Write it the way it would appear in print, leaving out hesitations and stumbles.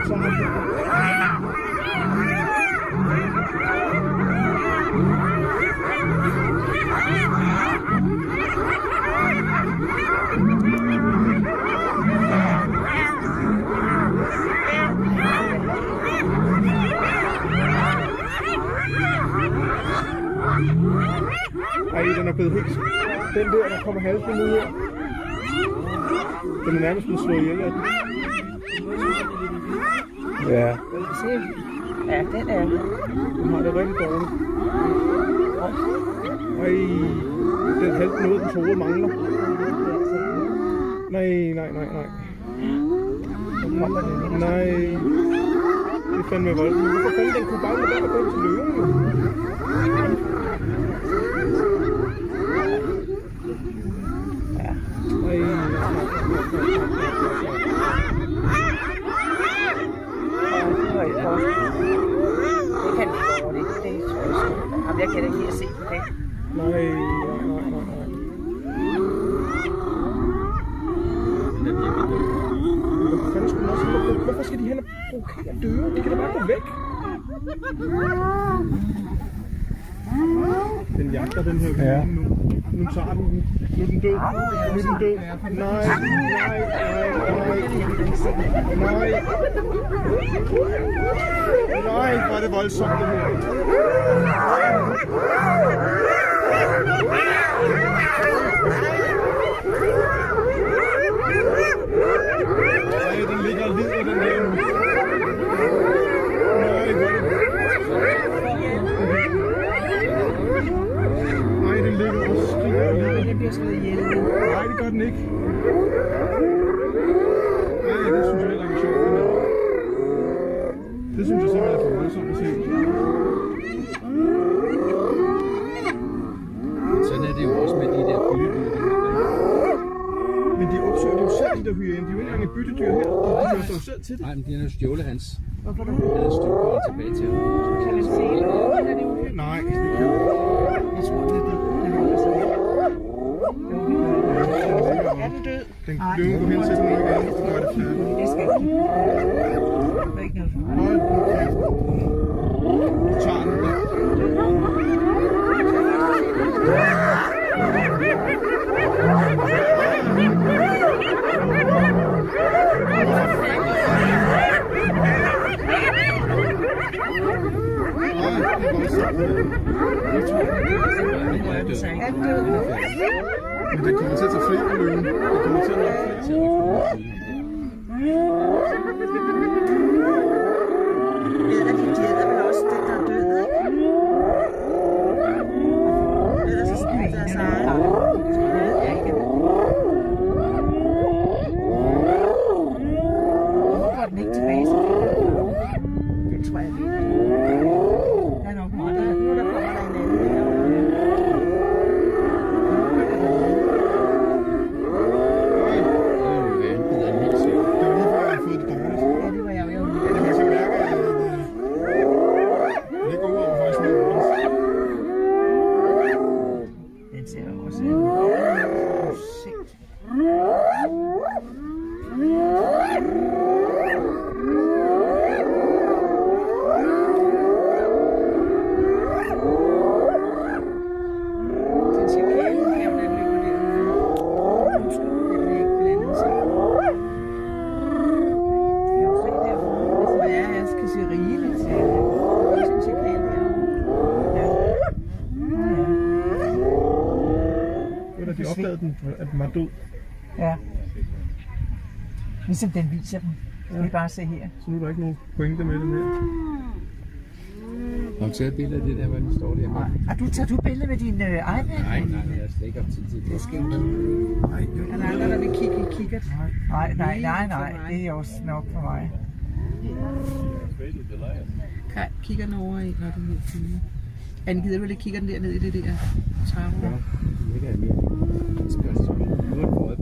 så har vi. Ej, den er blevet helt... Den der kommer halsen ud her. Den er nærmest blevet slået ihjel af den. Ja. Ja, den er. Den har det rigtig dårligt. Ej, den halsen ud, den hoved mangler. Nej. Nej. Det er fandme voldt. Men hvorfor fanden den kunne bare lade være at gå til løven? Jeg kan ikke lide at se på det. Nej. Hvorfor skal de hen og provokere døre? De kan da bare gå væk. Den jagter den her hyæne nu. Nu tager den den. Nu er den død. Nej. Nej, hvor er det voldsomt det her. Nej, den ligger og lider, den her nu. Nej, den ligger og skriger og lider. Den bliver slået ihjel. Nej, det gør den ikke. Nej, det synes jeg heller ikke er sjovt. Det synes jeg simpelthen er for voldsomt at se. Sådan er det jo også med de der byttedyr. Men de opsøger jo selv de der hyæner. De er jo ikke engang et byttedyr her. De hører sig jo selv til det. Nej, men de har jo stjålet hans. Hvorfor da? Han havde støvgået tilbage til ham. Kan man se det? Nej, det kan jeg ikke. Jeg tror, det er det. Den holder sig her. Er den død? Den løven går hen til den igen, og gør det færdigt. Det skal ikke. Det er ikke noget for mig. Hold nu kæft. Du tager den der. Men det kommer til at tage flere løven. Det kommer til at nok flere. De æder vel også den, der er død, ikke? Ellers så spiser deres egen. Hvorfor går den ikke tilbage til det? Det tror jeg ikke. Der er nok meget. Nu der kommer der en anden her. De opdagede den, at den var død. Ja. Ligesom den viser dem. Skal vi bare se her. Så nu er der ikke nogen pointe med den her. Har du taget billeder af det der, hvor den står der? Nej. Tager du billeder med din iPad? Nej, jeg har slet ikke haft tid til det. Det skal ikke. Nej, er der andre, der vil kigge i kikkert? Nej. Det er også nok for mig. Kaj, kigger den over i, når du vil filme. Anne, gider du lige kigge den der ned i det der trævår? Ja, det ligger jeg med. Det skal også. Nu er det